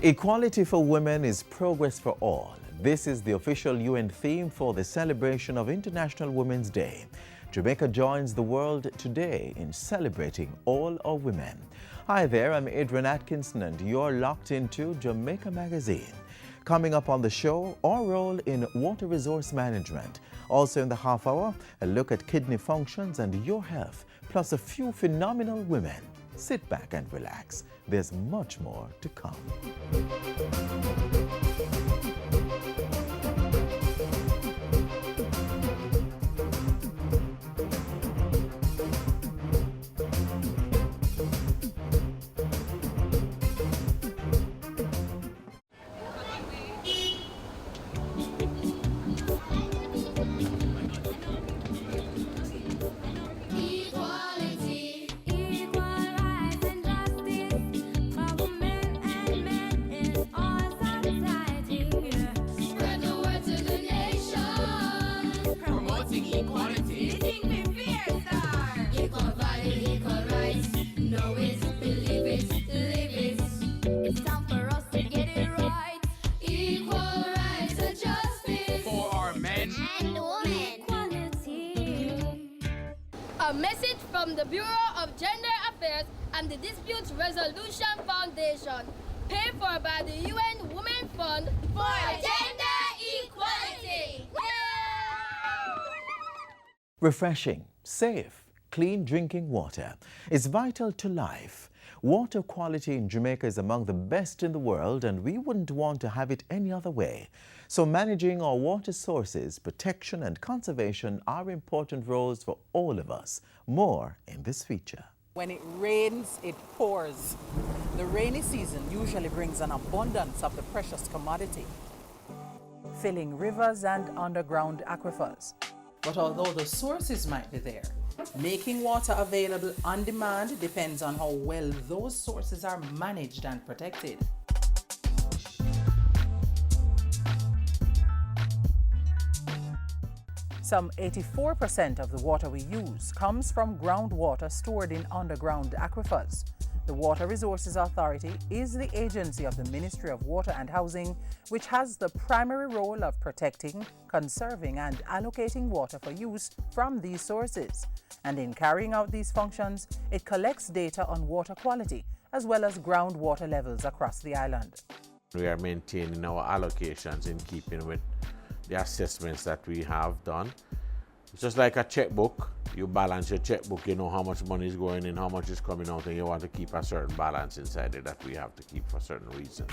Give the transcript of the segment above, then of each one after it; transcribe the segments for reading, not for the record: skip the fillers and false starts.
Equality for women is progress for all. This is the official UN theme for the celebration of International Women's Day. Jamaica joins the world today in celebrating all our women. Hi there, I'm Adrian Atkinson and you're locked into Jamaica Magazine. Coming up on the show, our role in water resource management. Also in the half hour, a look at kidney functions and your health, plus a few phenomenal women. Sit back and relax. There's much more to come. A message from the Bureau of Gender Affairs and the Dispute Resolution Foundation, paid for by the UN Women Fund for Gender Equality. Refreshing, safe, clean drinking water is vital to life. Water quality in Jamaica is among the best in the world, and we wouldn't want to have it any other way. So managing our water sources, protection and conservation are important roles for all of us. More in this feature. When it rains, it pours. The rainy season usually brings an abundance of the precious commodity, filling rivers and underground aquifers. But although the sources might be there, making water available on demand depends on how well those sources are managed and protected. Some 84% of the water we use comes from groundwater stored in underground aquifers. The Water Resources Authority is the agency of the Ministry of Water and Housing, which has the primary role of protecting, conserving and allocating water for use from these sources. And in carrying out these functions, it collects data on water quality as well as groundwater levels across the island. We are maintaining our allocations in keeping with the assessments that we have done. It's just like a checkbook. You balance your checkbook, you know how much money is going in, how much is coming out, and you want to keep a certain balance inside it that we have to keep for certain reasons.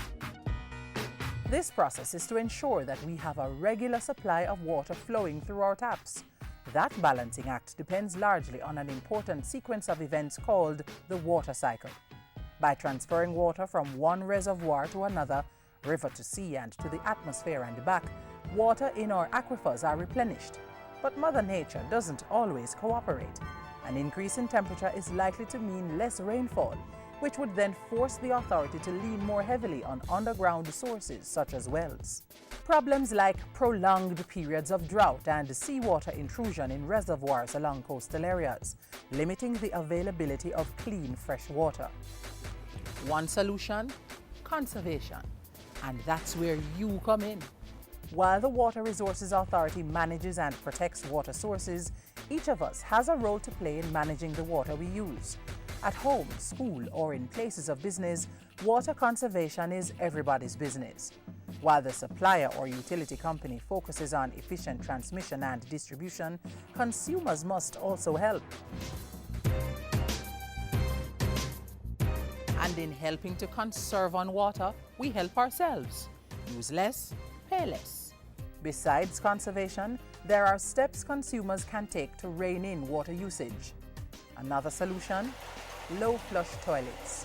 This process is to ensure that we have a regular supply of water flowing through our taps. That balancing act depends largely on an important sequence of events called the water cycle. By transferring water from one reservoir to another, river to sea and to the atmosphere and back, water in our aquifers are replenished. But Mother Nature doesn't always cooperate. An increase in temperature is likely to mean less rainfall, which would then force the authority to lean more heavily on underground sources such as wells. Problems like prolonged periods of drought and seawater intrusion in reservoirs along coastal areas, limiting the availability of clean fresh water. One solution: conservation. And that's where you come in. While the Water Resources Authority manages and protects water sources, each of us has a role to play in managing the water we use. At home, school, or in places of business, water conservation is everybody's business. While the supplier or utility company focuses on efficient transmission and distribution, consumers must also help. And in helping to conserve on water, we help ourselves. Use less, pay less. Besides conservation, there are steps consumers can take to rein in water usage. Another solution: low flush toilets.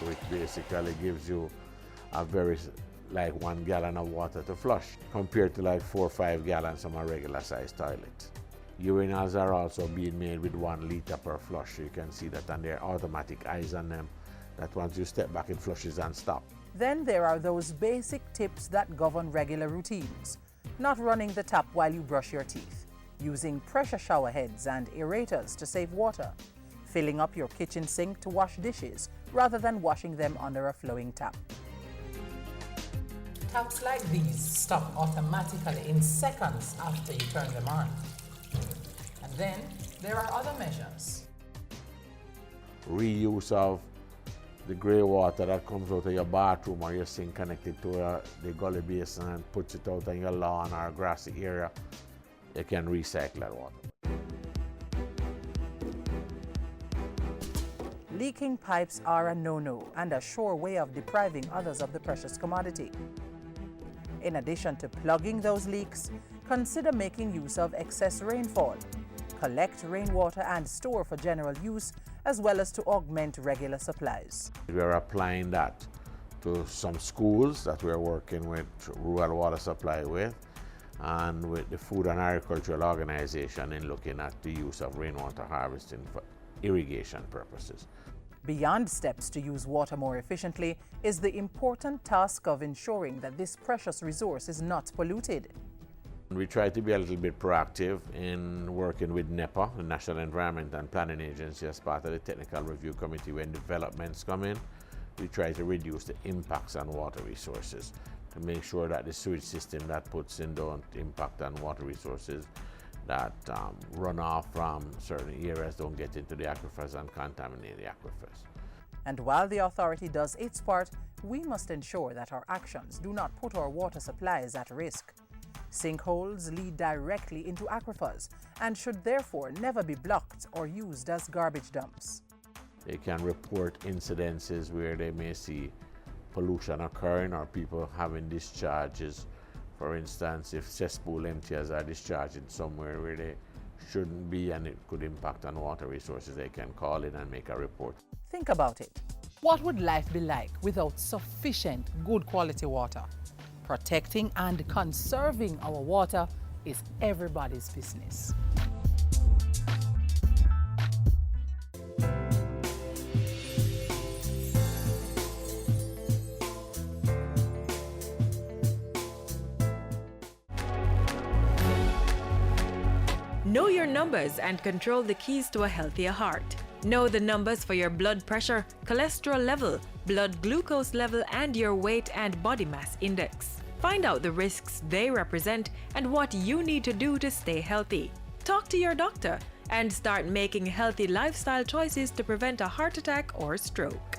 Which basically gives you a like 1 gallon of water to flush compared to like 4 or 5 gallons from a regular sized toilet. Urinals are also being made with 1 liter per flush. You can see that, and there are automatic eyes on them that once you step back it flushes and stops. Then there are those basic tips that govern regular routines. Not running the tap while you brush your teeth, using pressure shower heads and aerators to save water, filling up your kitchen sink to wash dishes rather than washing them under a flowing tap. Taps like these stop automatically in seconds after you turn them on. And then there are other measures. Reuse of the grey water that comes out of your bathroom or your sink connected to the gully basin and puts it out on your lawn or grassy area. You can recycle that water. Leaking pipes are a no-no and a sure way of depriving others of the precious commodity. In addition to plugging those leaks, consider making use of excess rainfall. Collect rainwater and store for general use, as well as to augment regular supplies. We are applying that to some schools that we are working with rural water supply with, and with the Food and Agricultural Organization in looking at the use of rainwater harvesting for irrigation purposes. Beyond steps to use water more efficiently is the important task of ensuring that this precious resource is not polluted. We try to be a little bit proactive in working with NEPA, the National Environment and Planning Agency, as part of the Technical Review Committee when developments come in. We try to reduce the impacts on water resources to make sure that the sewage system that puts in don't impact on water resources, that runoff from certain areas don't get into the aquifers and contaminate the aquifers. And while the authority does its part, we must ensure that our actions do not put our water supplies at risk. Sinkholes lead directly into aquifers and should therefore never be blocked or used as garbage dumps. They can report incidences where they may see pollution occurring or people having discharges. For instance, if cesspool emptiers are discharging somewhere where they shouldn't be and it could impact on water resources, they can call in and make a report. Think about it. What would life be like without sufficient good quality water? Protecting and conserving our water is everybody's business. Know your numbers and control the keys to a healthier heart. Know the numbers for your blood pressure, cholesterol level, blood glucose level, and your weight and body mass index. Find out the risks they represent and what you need to do to stay healthy. Talk to your doctor and start making healthy lifestyle choices to prevent a heart attack or stroke.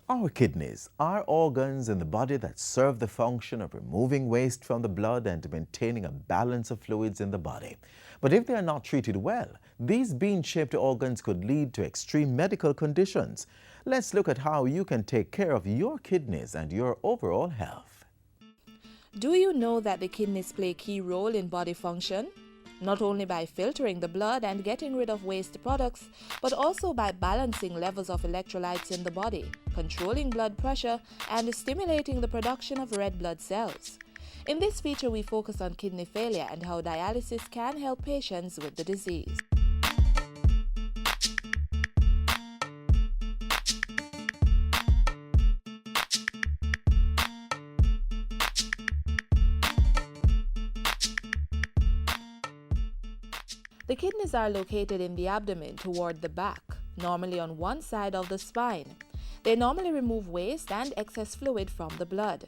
Our kidneys are organs in the body that serve the function of removing waste from the blood and maintaining a balance of fluids in the body. But if they are not treated well, these bean-shaped organs could lead to extreme medical conditions. Let's look at how you can take care of your kidneys and your overall health. Do you know that the kidneys play a key role in body function? Not only by filtering the blood and getting rid of waste products, but also by balancing levels of electrolytes in the body, controlling blood pressure, and stimulating the production of red blood cells. In this feature, we focus on kidney failure and how dialysis can help patients with the disease. The kidneys are located in the abdomen toward the back, normally on one side of the spine. They normally remove waste and excess fluid from the blood.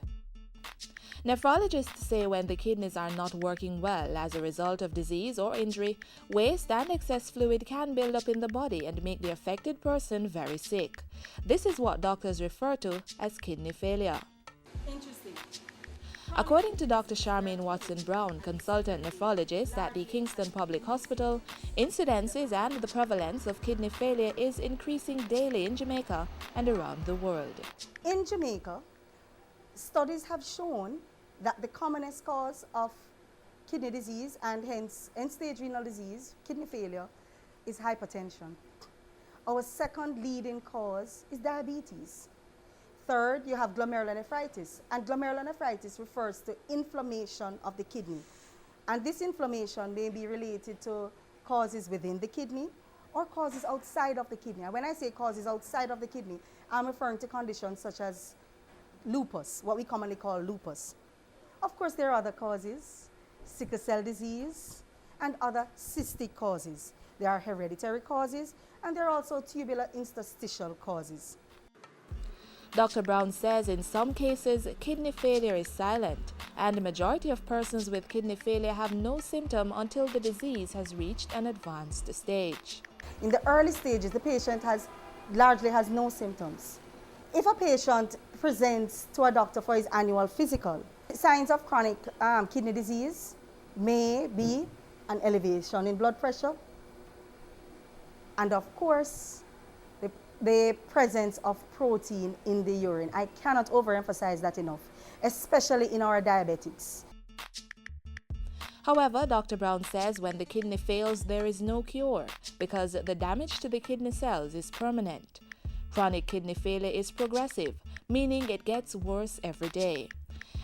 Nephrologists say when the kidneys are not working well as a result of disease or injury, waste and excess fluid can build up in the body and make the affected person very sick. This is what doctors refer to as kidney failure. Interesting. According to Dr. Charmaine Watson-Brown, consultant nephrologist at the Kingston Public Hospital, incidences and the prevalence of kidney failure is increasing daily in Jamaica and around the world. In Jamaica, studies have shown that the commonest cause of kidney disease and hence end-stage renal disease, kidney failure, is hypertension. Our second leading cause is diabetes. Third, you have glomerulonephritis, and glomerulonephritis refers to inflammation of the kidney. And this inflammation may be related to causes within the kidney or causes outside of the kidney. And when I say causes outside of the kidney, I'm referring to conditions such as lupus, what we commonly call lupus. Of course, there are other causes, sickle cell disease, and other cystic causes. There are hereditary causes, and there are also tubular interstitial causes. Dr. Brown says in some cases, kidney failure is silent, and the majority of persons with kidney failure have no symptom until the disease has reached an advanced stage. In the early stages, the patient largely has no symptoms. If a patient presents to a doctor for his annual physical, signs of chronic kidney disease may be an elevation in blood pressure, and of course, the presence of protein in the urine. I cannot overemphasize that enough, especially in our diabetics. However, Dr. Brown says when the kidney fails, there is no cure because the damage to the kidney cells is permanent. Chronic kidney failure is progressive, meaning it gets worse every day.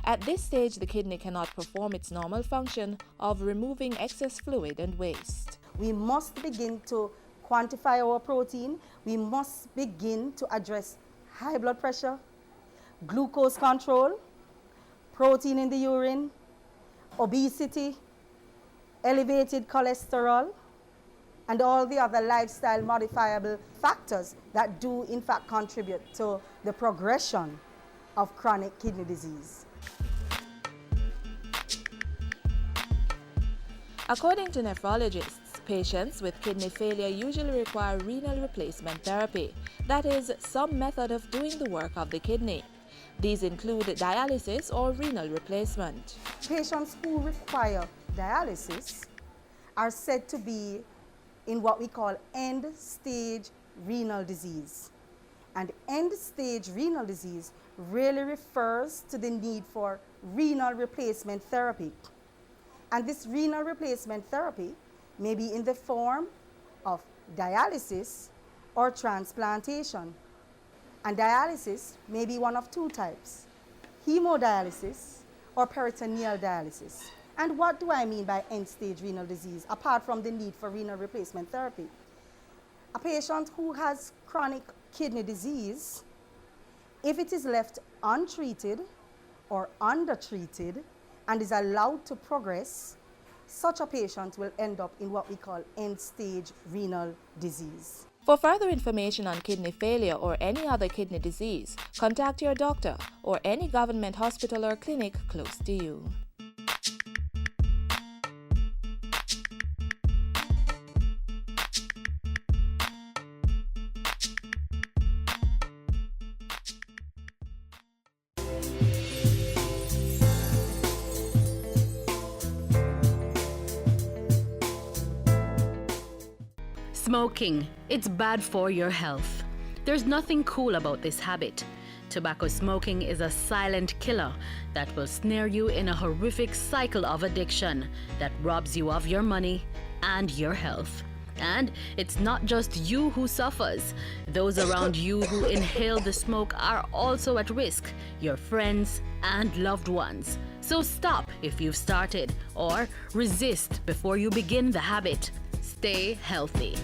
At this stage, the kidney cannot perform its normal function of removing excess fluid and waste. We must begin to quantify our protein. We must begin to address high blood pressure, glucose control, protein in the urine, obesity, elevated cholesterol, and all the other lifestyle modifiable factors that do in fact contribute to the progression of chronic kidney disease. According to nephrologists, patients with kidney failure usually require renal replacement therapy, that is, some method of doing the work of the kidney. These include dialysis or renal replacement. Patients who require dialysis are said to be in what we call end-stage renal disease. And end-stage renal disease really refers to the need for renal replacement therapy. And this renal replacement therapy may be in the form of dialysis or transplantation. And dialysis may be one of two types, hemodialysis or peritoneal dialysis. And what do I mean by end-stage renal disease, apart from the need for renal replacement therapy? A patient who has chronic kidney disease, if it is left untreated or undertreated and is allowed to progress, such a patient will end up in what we call end-stage renal disease. For further information on kidney failure or any other kidney disease, contact your doctor or any government hospital or clinic close to you. Smoking, it's bad for your health. There's nothing cool about this habit. Tobacco smoking is a silent killer that will snare you in a horrific cycle of addiction that robs you of your money and your health. And it's not just you who suffers. Those around you who inhale the smoke are also at risk, your friends and loved ones. So stop if you've started, or resist before you begin the habit. Stay healthy.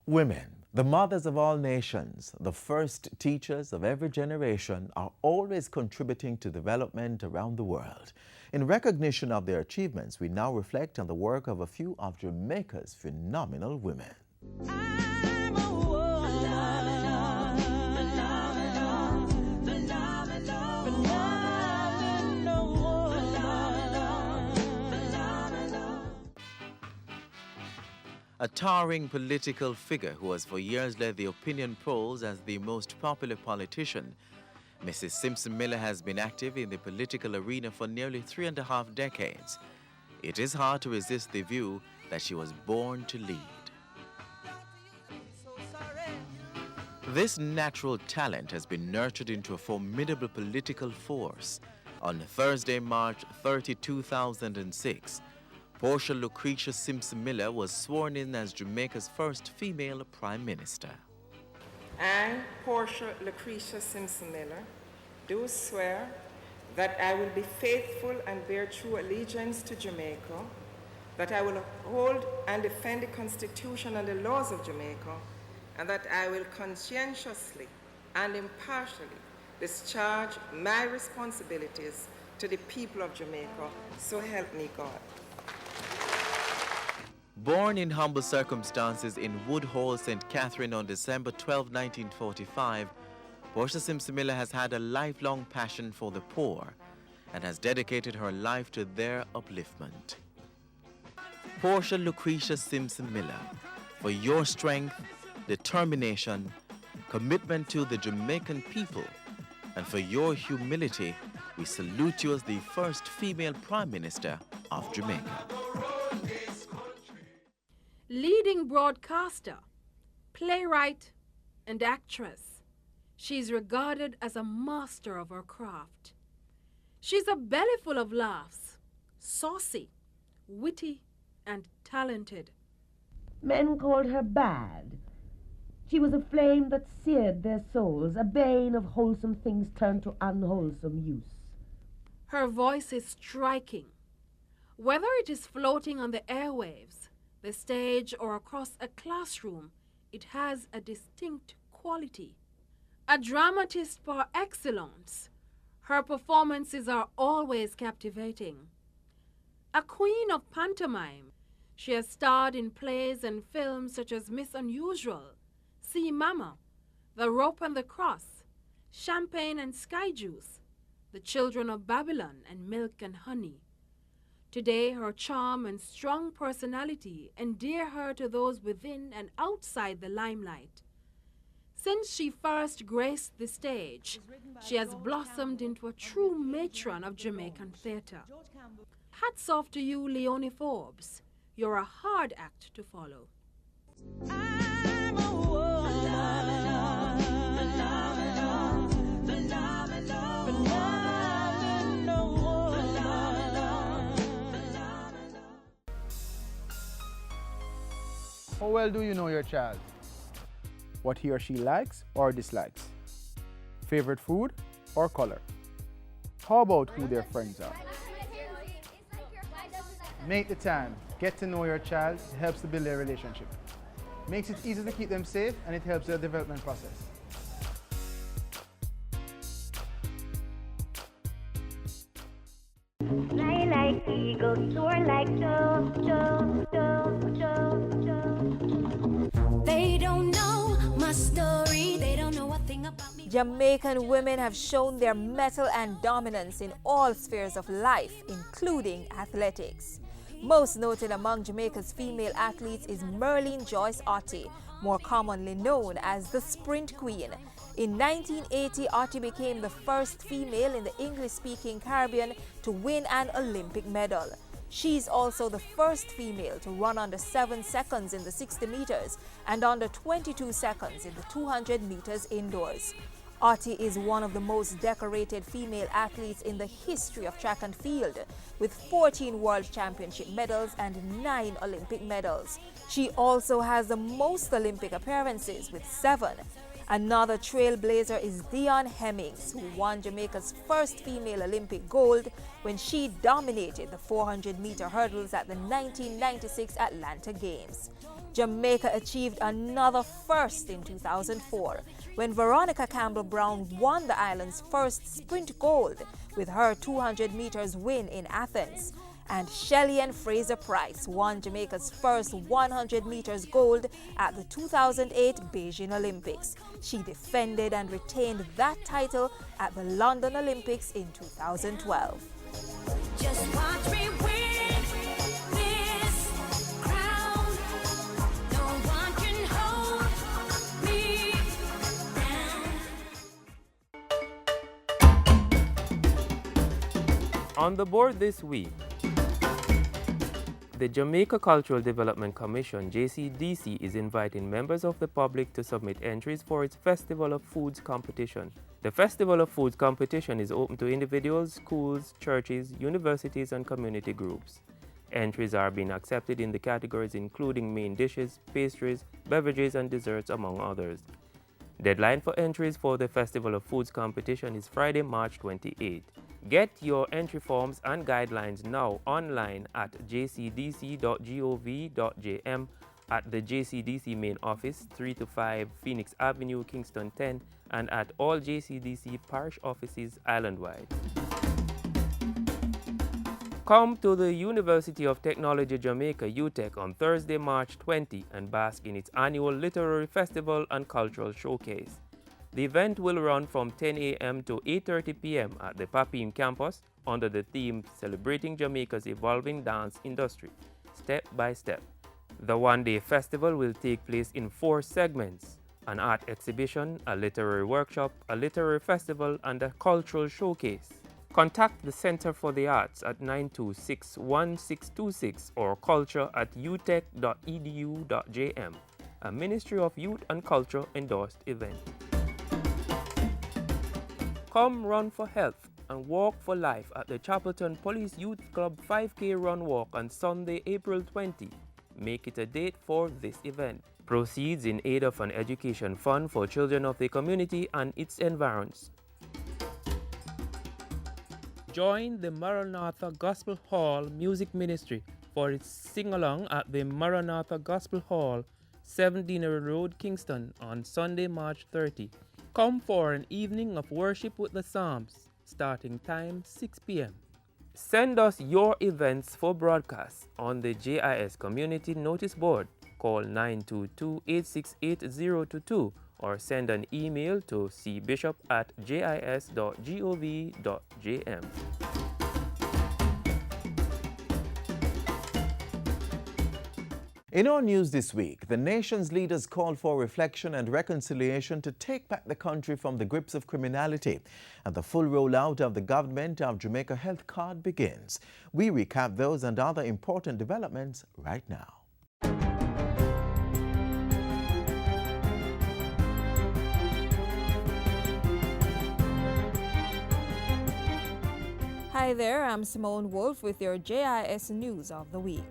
Women, the mothers of all nations, the first teachers of every generation, are always contributing to development around the world. In recognition of their achievements, we now reflect on the work of a few of Jamaica's phenomenal women. A towering political figure who has for years led the opinion polls as the most popular politician, Mrs. Simpson Miller has been active in the political arena for nearly 3.5 decades. It is hard to resist the view that she was born to lead. This natural talent has been nurtured into a formidable political force. On Thursday, March 30, 2006, Portia Lucretia Simpson Miller was sworn in as Jamaica's first female Prime Minister. I, Portia Lucretia Simpson Miller, do swear that I will be faithful and bear true allegiance to Jamaica, that I will uphold and defend the Constitution and the laws of Jamaica, and that I will conscientiously and impartially discharge my responsibilities to the people of Jamaica, so help me God. Born in humble circumstances in Woodhall, St. Catherine on December 12, 1945, Portia Simpson Miller has had a lifelong passion for the poor and has dedicated her life to their upliftment. Portia Lucretia Simpson Miller, for your strength, determination, commitment to the Jamaican people, and for your humility, we salute you as the first female Prime Minister of Jamaica. Leading broadcaster, playwright, and actress, she's regarded as a master of her craft. She's a belly full of laughs, saucy, witty, and talented. Men called her bad. She was a flame that seared their souls, a bane of wholesome things turned to unwholesome use. Her voice is striking. Whether it is floating on the airwaves, the stage, or across a classroom, it has a distinct quality. A dramatist par excellence, her performances are always captivating. A queen of pantomime, she has starred in plays and films such as Miss Unusual, See Mama, The Rope and the Cross, Champagne and Sky Juice, The Children of Babylon, and Milk and Honey. Today, her charm and strong personality endear her to those within and outside the limelight. Since she first graced the stage, she has blossomed into a true matron of Jamaican theatre. Hats off to you, Leonie Forbes. You're a hard act to follow. How well do you know your child? What he or she likes or dislikes? Favorite food or color? How about who their friends are? Make the time. Get to know your child. It helps to build their relationship. Makes it easy to keep them safe, and it helps their development process. Fly like eagles, soar like dove. They don't know my story, they don't know a thing about me. Jamaican women have shown their mettle and dominance in all spheres of life, including athletics. Most noted among Jamaica's female athletes is Merlene Joyce Ottey, more commonly known as the Sprint Queen. In 1980, Ottey became the first female in the English-speaking Caribbean to win an Olympic medal. She's also the first female to run under 7 seconds in the 60 meters and under 22 seconds in the 200 meters indoors. Ottey is one of the most decorated female athletes in the history of track and field, with 14 World Championship medals and 9 Olympic medals. She also has the most Olympic appearances, with 7. Another trailblazer is Dion Hemmings, who won Jamaica's first female Olympic gold when she dominated the 400-meter hurdles at the 1996 Atlanta Games. Jamaica achieved another first in 2004 when Veronica Campbell-Brown won the island's first sprint gold with her 200 meters win in Athens. And Shelly-Ann Fraser-Pryce won Jamaica's first 100 meters gold at the 2008 Beijing Olympics. She defended and retained that title at the London Olympics in 2012. Just watch me win this crown. No one can hold me down. On the board this week, the Jamaica Cultural Development Commission, JCDC, is inviting members of the public to submit entries for its Festival of Foods competition. The Festival of Foods competition is open to individuals, schools, churches, universities, and community groups. Entries are being accepted in the categories including main dishes, pastries, beverages, and desserts, among others. Deadline for entries for the Festival of Foods competition is Friday, March 28. Get your entry forms and guidelines now online at jcdc.gov.jm, at the JCDC main office, 3 to 5 Phoenix Avenue, Kingston 10, and at all JCDC parish offices island-wide. Come to the University of Technology Jamaica UTech on Thursday, March 20 and bask in its annual literary festival and cultural showcase. The event will run from 10 a.m. to 8:30 p.m. at the Papim campus under the theme Celebrating Jamaica's Evolving Dance Industry, Step by Step. The one-day festival will take place in 4 segments: an art exhibition, a literary workshop, a literary festival, and a cultural showcase. Contact the Center for the Arts at 926-1626 or culture@utech.edu.jm, a Ministry of Youth and Culture endorsed event. Come run for health and walk for life at the Chapelton Police Youth Club 5K Run Walk on Sunday, April 20. Make it a date for this event. Proceeds in aid of an education fund for children of the community and its environs. Join the Maranatha Gospel Hall Music Ministry for its sing-along at the Maranatha Gospel Hall, 7 Deanery Road, Kingston, on Sunday, March 30. Come for an evening of worship with the Psalms, starting time 6 p.m. Send us your events for broadcast on the JIS Community Notice Board. Call 922-868-022 or send an email to cbishop@jis.gov.jm. In our news this week, the nation's leaders called for reflection and reconciliation to take back the country from the grips of criminality. And the full rollout of the Government of Jamaica Health Card begins. We recap those and other important developments right now. Hi there, I'm Simone Wolf with your JIS News of the Week.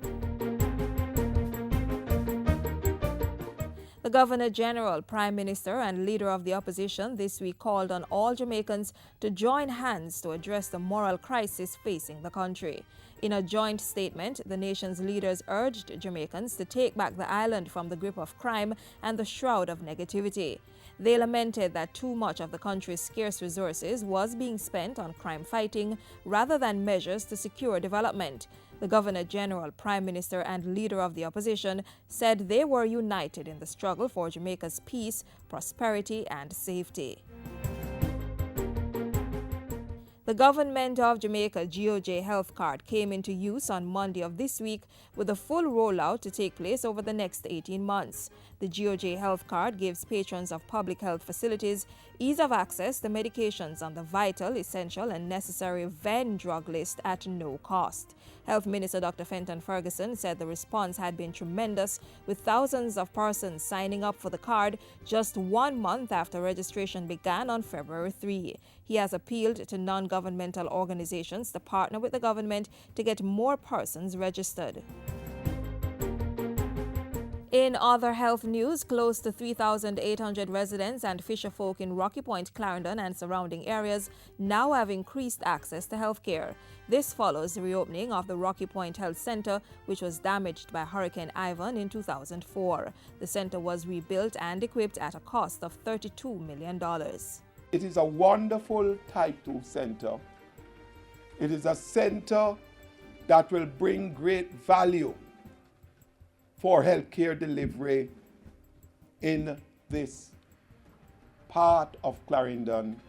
The Governor General, Prime Minister and Leader of the Opposition this week called on all Jamaicans to join hands to address the moral crisis facing the country. In a joint statement, the nation's leaders urged Jamaicans to take back the island from the grip of crime and the shroud of negativity. They lamented that too much of the country's scarce resources was being spent on crime fighting rather than measures to secure development. The Governor General, Prime Minister and Leader of the Opposition said they were united in the struggle for Jamaica's peace, prosperity and safety. The Government of Jamaica GOJ Health Card came into use on Monday of this week with a full rollout to take place over the next 18 months. The GOJ Health Card gives patrons of public health facilities ease of access to medications on the vital, essential and necessary VEN drug list at no cost. Health Minister Dr. Fenton Ferguson said the response had been tremendous, with thousands of persons signing up for the card just 1 month after registration began on February 3. He has appealed to non-governmental organizations to partner with the government to get more persons registered. In other health news, close to 3,800 residents and fisherfolk in Rocky Point, Clarendon and surrounding areas now have increased access to health care. This follows the reopening of the Rocky Point Health Center, which was damaged by Hurricane Ivan in 2004. The center was rebuilt and equipped at a cost of $32 million. It is a wonderful Type 2 center. It is a center that will bring great value for healthcare delivery in this part of Clarendon.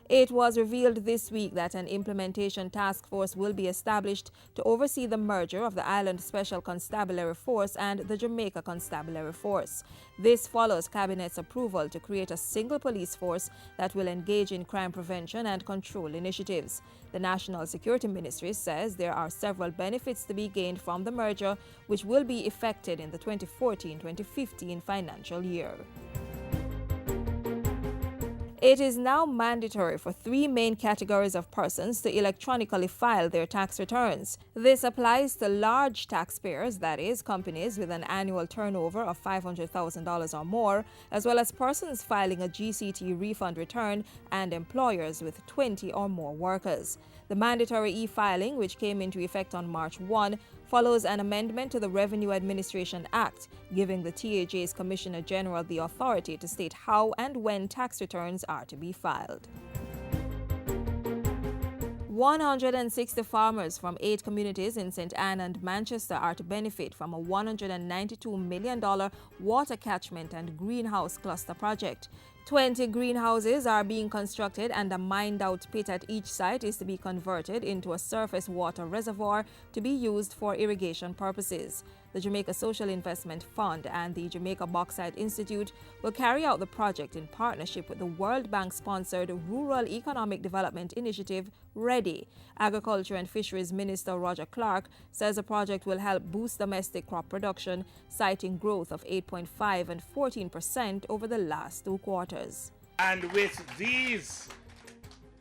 It was revealed this week that an implementation task force will be established to oversee the merger of the Island Special Constabulary Force and the Jamaica Constabulary Force. This follows Cabinet's approval to create a single police force that will engage in crime prevention and control initiatives. The National Security Ministry says there are several benefits to be gained from the merger, which will be effected in the 2014-2015 financial year. It is now mandatory for 3 main categories of persons to electronically file their tax returns. This applies to large taxpayers, that is, companies with an annual turnover of $500,000 or more, as well as persons filing a GCT refund return and employers with 20 or more workers. The mandatory e-filing, which came into effect on March 1, follows an amendment to the Revenue Administration Act, giving the TAJ's Commissioner General the authority to state how and when tax returns are to be filed. 160 farmers from 8 communities in St. Anne and Manchester are to benefit from a $192 million water catchment and greenhouse cluster project. 20 greenhouses are being constructed and a mined-out pit at each site is to be converted into a surface water reservoir to be used for irrigation purposes. The Jamaica Social Investment Fund and the Jamaica Bauxite Institute will carry out the project in partnership with the World Bank-sponsored Rural Economic Development Initiative, READY. Agriculture and Fisheries Minister Roger Clark says the project will help boost domestic crop production, citing growth of 8.5% and 14% over the last 2 quarters. And with these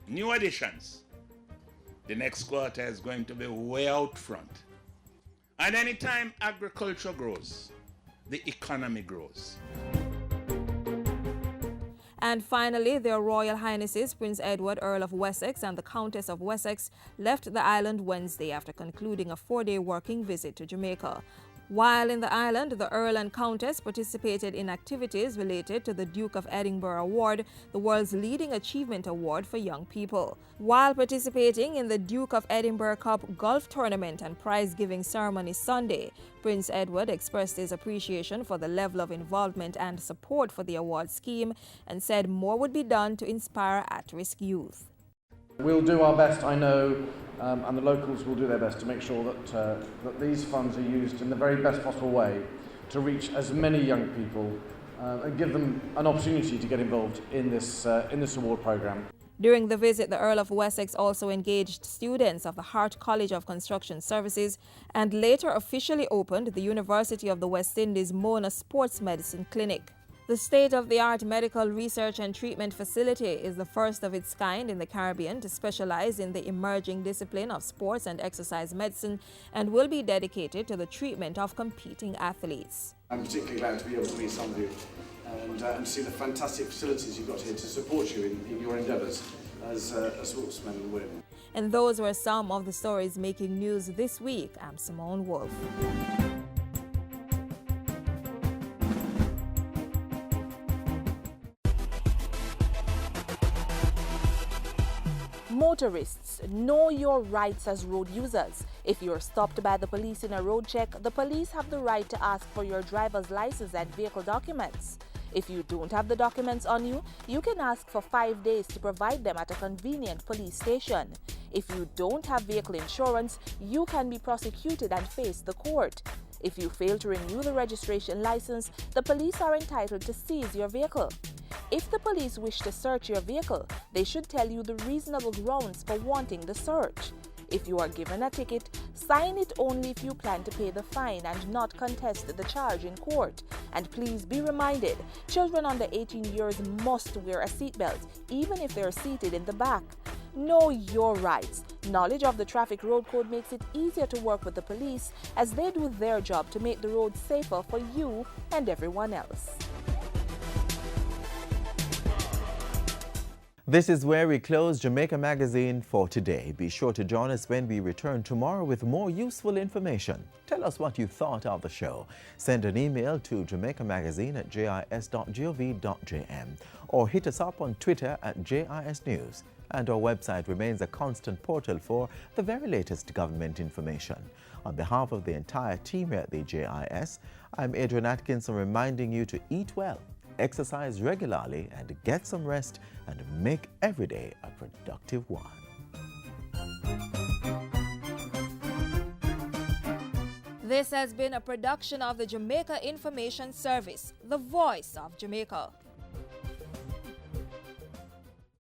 new additions, the next quarter is going to be way out front. And anytime agriculture grows, the economy grows. And finally, their Royal Highnesses Prince Edward, Earl of Wessex and the Countess of Wessex left the island Wednesday after concluding a 4-day working visit to Jamaica. While in the island, the Earl and Countess participated in activities related to the Duke of Edinburgh Award, the world's leading achievement award for young people. While participating in the Duke of Edinburgh Cup golf tournament and prize-giving ceremony Sunday, Prince Edward expressed his appreciation for the level of involvement and support for the award scheme and said more would be done to inspire at-risk youth. We'll do our best, I know, and the locals will do their best to make sure that these funds are used in the very best possible way to reach as many young people and give them an opportunity to get involved in this award programme. During the visit, the Earl of Wessex also engaged students of the Hart College of Construction Services and later officially opened the University of the West Indies Mona Sports Medicine Clinic. The state-of-the-art medical research and treatment facility is the first of its kind in the Caribbean to specialize in the emerging discipline of sports and exercise medicine and will be dedicated to the treatment of competing athletes. I'm particularly glad to be able to meet some of you and see the fantastic facilities you've got here to support you in your endeavours as sportsmen and women. And those were some of the stories making news this week. I'm Simone Wolf. Motorists, know your rights as road users. If you're stopped by the police in a road check, the police have the right to ask for your driver's license and vehicle documents. If you don't have the documents on you, you can ask for 5 days to provide them at a convenient police station. If you don't have vehicle insurance, you can be prosecuted and face the court. If you fail to renew the registration license, the police are entitled to seize your vehicle. If the police wish to search your vehicle, they should tell you the reasonable grounds for wanting the search. If you are given a ticket, sign it only if you plan to pay the fine and not contest the charge in court. And please be reminded, children under 18 years must wear a seatbelt, even if they are seated in the back. Know your rights. Knowledge of the traffic road code makes it easier to work with the police as they do their job to make the roads safer for you and everyone else. This is where we close Jamaica Magazine for today. Be sure to join us when we return tomorrow with more useful information. Tell us what you thought of the show. Send an email to jamaicamagazine@jis.gov.jm or hit us up on Twitter @JISNews. And our website remains a constant portal for the very latest government information. On behalf of the entire team here at the JIS, I'm Adrian Atkinson reminding you to eat well, exercise regularly, and get some rest, and make every day a productive one. This has been a production of the Jamaica Information Service, the voice of Jamaica.